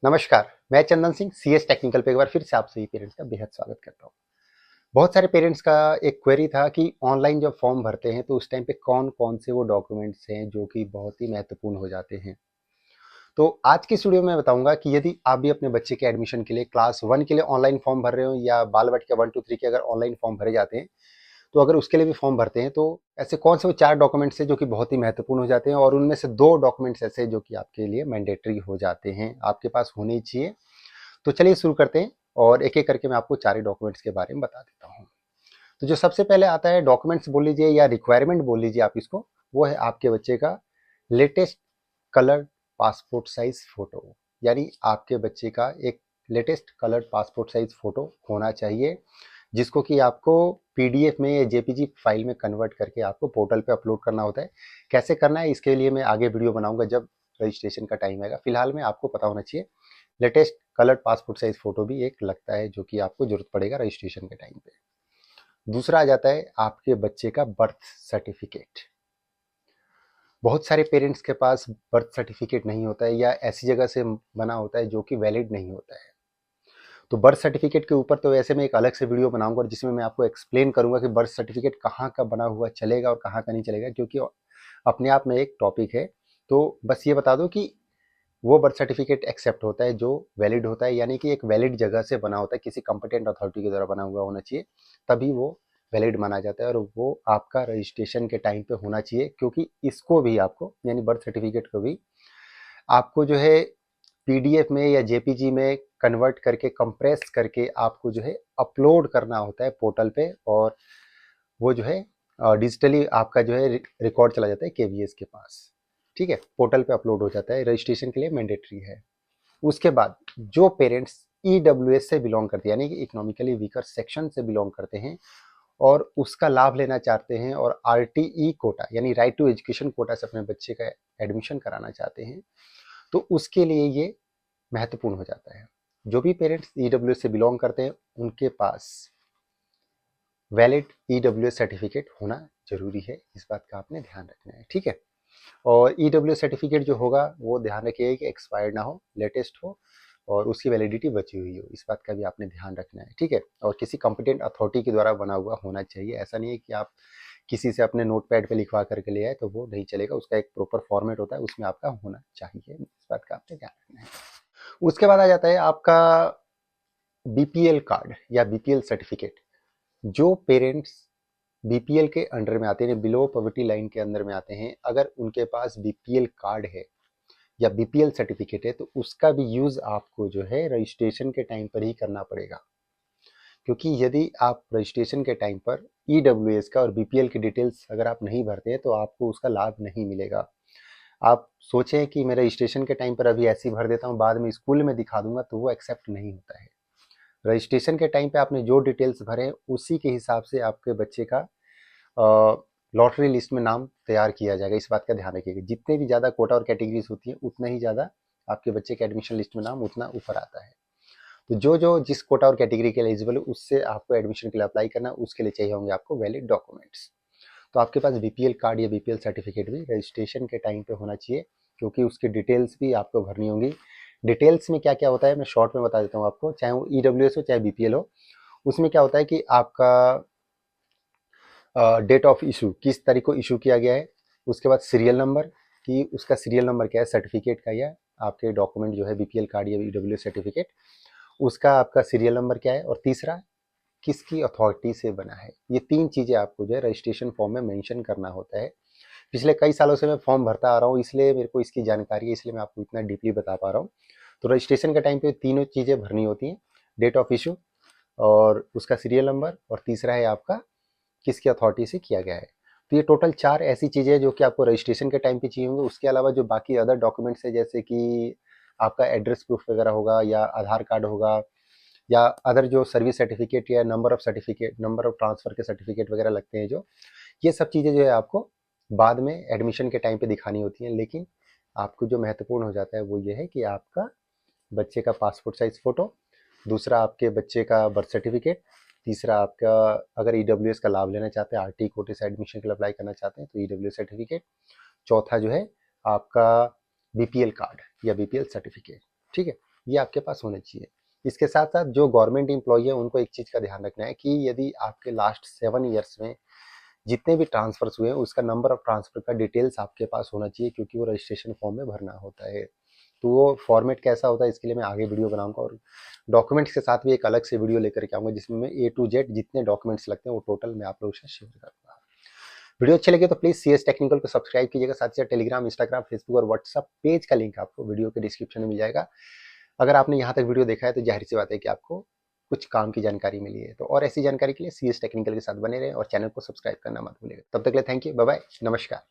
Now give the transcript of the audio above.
नमस्कार, मैं Chandan Singh CS technical पे एक बार फिर से आप सभी पेरेंट्स का बेहद स्वागत करता हूँ। बहुत सारे पेरेंट्स का एक क्वेरी था कि ऑनलाइन जब फॉर्म भरते हैं तो उस टाइम पे कौन-कौन से वो डॉक्यूमेंट्स हैं जो कि बहुत ही महत्वपूर्ण हो जाते हैं। तो आज की इस वीडियो में मैं बताऊंगा कि यदि आप भी अपने बच्चे के एडमिशन के लिए क्लास 1 के लिए ऑनलाइन फॉर्म भर रहे हो या बाल वाटिका 1, 2, 3 के अगर ऑनलाइन फॉर्म भरे जाते हैं, तो अगर उसके लिए भी फॉर्म भरते हैं तो ऐसे कौन से वो 4 डॉक्यूमेंट्स हैं जो कि बहुत ही महत्वपूर्ण हो जाते हैं और उनमें से 2 डॉक्यूमेंट्स ऐसे जो कि आपके लिए मैंडेटरी हो जाते हैं, आपके पास होने ही चाहिए। तो चलिए शुरू करते हैं और एक एक करके मैं आपको चारों डॉक्यूमेंट्स के बारे में बता देता हूँ। तो जो सबसे पहले आता है डॉक्यूमेंट्स बोल लीजिए या रिक्वायरमेंट बोल लीजिए आप इसको, वो है आपके बच्चे का latest colour passport size photo. यानी आपके बच्चे का एक latest colour passport size photo होना चाहिए, जिसको कि आपको पीडीएफ में या जेपीजी फाइल में कन्वर्ट करके आपको पोर्टल पे अपलोड करना होता है। कैसे करना है इसके लिए मैं आगे वीडियो बनाऊंगा जब रजिस्ट्रेशन का टाइम आएगा। फिलहाल में आपको पता होना चाहिए latest coloured passport size photo भी एक लगता है जो कि आपको जरूरत पड़ेगा रजिस्ट्रेशन के टाइम पे। दूसरा आ जाता है आपके बच्चे का बर्थ सर्टिफिकेट। बहुत सारे पेरेंट्स के पास बर्थ सर्टिफिकेट नहीं होता है या ऐसी जगह से बना होता है जो कि वैलिड नहीं होता है। तो बर्थ सर्टिफिकेट के ऊपर तो वैसे मैं एक अलग से वीडियो बनाऊंगा जिसमें मैं आपको एक्सप्लेन करूंगा कि बर्थ सर्टिफिकेट कहाँ का बना हुआ चलेगा और कहाँ का नहीं चलेगा, क्योंकि अपने आप में एक टॉपिक है। तो बस ये बता दो कि वो बर्थ सर्टिफिकेट एक्सेप्ट होता है जो वैलिड होता है, यानी कि एक वैलिड जगह से बना होता है, किसी कंपिटेंट अथॉरिटी के द्वारा बना हुआ होना चाहिए, तभी वो वैलिड माना जाता है और वो आपका रजिस्ट्रेशन के टाइम पे होना चाहिए। क्योंकि इसको भी आपको यानी बर्थ सर्टिफिकेट को भी आपको जो है पीडीएफ में या जेपीजी में कन्वर्ट करके कंप्रेस करके आपको जो है अपलोड करना होता है पोर्टल पे, और वो जो है डिजिटली आपका जो है रिकॉर्ड चला जाता है केवीएस के पास। ठीक है, पोर्टल पे अपलोड हो जाता है, रजिस्ट्रेशन के लिए मैंडेटरी है। उसके बाद जो पेरेंट्स ईडब्ल्यूएस से बिलोंग करते हैं यानी कि इकोनॉमिकली वीकर सेक्शन से बिलोंग करते हैं और उसका लाभ लेना चाहते हैं और आरटीई कोटा यानी राइट टू एजुकेशन कोटा से अपने बच्चे का एडमिशन कराना चाहते हैं, तो उसके लिए ये महत्वपूर्ण हो जाता है। जो भी पेरेंट्स ईडब्ल्यूएस से बिलोंग करते हैं उनके पास वैलिड ईडब्ल्यूएस सर्टिफिकेट होना जरूरी है, इस बात का आपने ध्यान रखना है। ठीक है, और ईडब्ल्यूएस सर्टिफिकेट जो होगा वो ध्यान रखिएगा कि एक्सपायर्ड ना हो, लेटेस्ट हो और उसकी वैलिडिटी बची हुई हो, इस बात का भी आपने ध्यान रखना है। ठीक है, और किसी कॉम्पिटेंट अथॉरिटी के द्वारा बना हुआ होना चाहिए। ऐसा नहीं है कि आप किसी से अपने नोट पैड पे लिखवा करके ले आए, तो वो नहीं चलेगा। उसका एक प्रॉपर फॉर्मेट होता है, उसमें आपका होना चाहिए, इस बात का आपने ध्यान रखना है। उसके बाद आ जाता है आपका बीपीएल कार्ड या बीपीएल सर्टिफिकेट। जो पेरेंट्स बीपीएल के अंडर में आते हैं, बिलो पॉवर्टी लाइन के अंदर में आते हैं, अगर उनके पास बीपीएल कार्ड है या बीपीएल सर्टिफिकेट है तो उसका भी यूज आपको जो है रजिस्ट्रेशन के टाइम पर ही करना पड़ेगा। क्योंकि यदि आप रजिस्ट्रेशन के टाइम पर ईडब्ल्यूएस का और बीपीएल की डिटेल्स अगर आप नहीं भरते हैं तो आपको उसका लाभ नहीं मिलेगा। आप सोचें कि मैं रजिस्ट्रेशन के टाइम पर अभी ऐसे ही भर देता हूँ, बाद में स्कूल में दिखा दूंगा, तो वो एक्सेप्ट नहीं होता है। रजिस्ट्रेशन के टाइम पे आपने जो डिटेल्स भरे उसी के हिसाब से आपके बच्चे का लॉटरी लिस्ट में नाम तैयार किया जाएगा, इस बात का ध्यान रखिएगा। जितने भी ज़्यादा कोटा और कैटेगरीज होती हैं उतना ही ज़्यादा आपके बच्चे के एडमिशन लिस्ट में नाम उतना ऊपर आता है। तो जो जो जिस कोटा और कैटेगरी के लिए एलिजिबल है उससे आपको एडमिशन के लिए अप्लाई करना, उसके लिए चाहिए होंगे आपको वैलिड डॉक्यूमेंट्स। तो आपके पास बीपीएल कार्ड या बीपीएल सर्टिफिकेट भी रजिस्ट्रेशन के टाइम पे होना चाहिए, क्योंकि उसकी डिटेल्स भी आपको भरनी होंगी। डिटेल्स में क्या क्या होता है मैं शॉर्ट में बता देता हूँ आपको, चाहे वो ईडब्ल्यूएस हो चाहे बीपीएल हो। उसमें क्या होता है कि आपका डेट ऑफ इशू, किस तारीख को इशू किया गया है, उसके बाद सीरियल नंबर कि उसका सीरियल नंबर क्या है सर्टिफिकेट का या आपके डॉक्यूमेंट जो है बीपीएल कार्ड या ईडब्ल्यू सर्टिफिकेट, उसका आपका सीरियल नंबर क्या है, और तीसरा किसकी अथॉरिटी से बना है। ये 3 चीज़ें आपको जो है रजिस्ट्रेशन फॉर्म में मेंशन करना होता है। पिछले कई सालों से मैं फॉर्म भरता आ रहा हूँ, इसलिए मेरे को इसकी जानकारी है, इसलिए मैं आपको इतना डीपली बता पा रहा हूँ। तो रजिस्ट्रेशन के टाइम पे तीनों चीज़ें भरनी होती हैं, डेट ऑफ इशू और उसका सीरियल नंबर, और तीसरा है आपका किसकी अथॉरिटी से किया गया है। तो ये टोटल 4 ऐसी चीज़ें हैं जो कि आपको रजिस्ट्रेशन के टाइम पे चाहिए होंगे। उसके अलावा जो बाकी अदर डॉक्यूमेंट्स है, जैसे कि आपका एड्रेस प्रूफ वगैरह होगा या आधार कार्ड होगा या अदर जो सर्विस सर्टिफिकेट या number of certificate, number of transfer के सर्टिफिकेट वगैरह लगते हैं, जो ये सब चीज़ें जो है आपको बाद में एडमिशन के टाइम पे दिखानी होती हैं। लेकिन आपको जो महत्वपूर्ण हो जाता है वो ये है कि आपका बच्चे का पासपोर्ट साइज फ़ोटो, दूसरा आपके बच्चे का बर्थ सर्टिफिकेट, तीसरा आपका अगर ईडब्ल्यूएस का लाभ लेना चाहते हैं, आरटी कोटे से एडमिशन के लिए अप्लाई करना चाहते हैं तो ईडब्ल्यूएस सर्टिफिकेट, चौथा जो है आपका बीपीएल कार्ड या बीपीएल सर्टिफिकेट। ठीक है, ये आपके पास होने चाहिए। इसके साथ साथ जो गवर्नमेंट एम्प्लॉई है उनको एक चीज़ का ध्यान रखना है कि यदि आपके लास्ट 7 ईयर्स में जितने भी ट्रांसफर्स हुए हैं उसका नंबर ऑफ ट्रांसफर का डिटेल्स आपके पास होना चाहिए, क्योंकि वो रजिस्ट्रेशन फॉर्म में भरना होता है। तो वो फॉर्मेट कैसा होता है इसके लिए मैं आगे वीडियो बनाऊंगा, और डॉक्यूमेंट्स के साथ भी एक अलग से वीडियो लेकर के आऊंगा जिसमें मैं A to Z जितने डॉक्यूमेंट्स लगते हैं वो टोटल मैं आप लोगों से शेयर करूंगा। वीडियो अच्छे लगे तो प्लीज़ CS टेक्निकल को सब्सक्राइब कीजिएगा, साथ ही साथ टेलीग्राम, इंस्टाग्राम, फेसबुक और व्हाट्सअप पेज का लिंक आपको वीडियो के डिस्क्रिप्शन में मिल जाएगा। अगर आपने यहाँ तक वीडियो देखा है तो जाहिर सी बात है कि आपको कुछ काम की जानकारी मिली है। तो और ऐसी जानकारी के लिए CS टेक्निकल के साथ बने रहें और चैनल को सब्सक्राइब करना मत भूलिएगा। तब तक के लिए थैंक यू, बाय बाय, नमस्कार।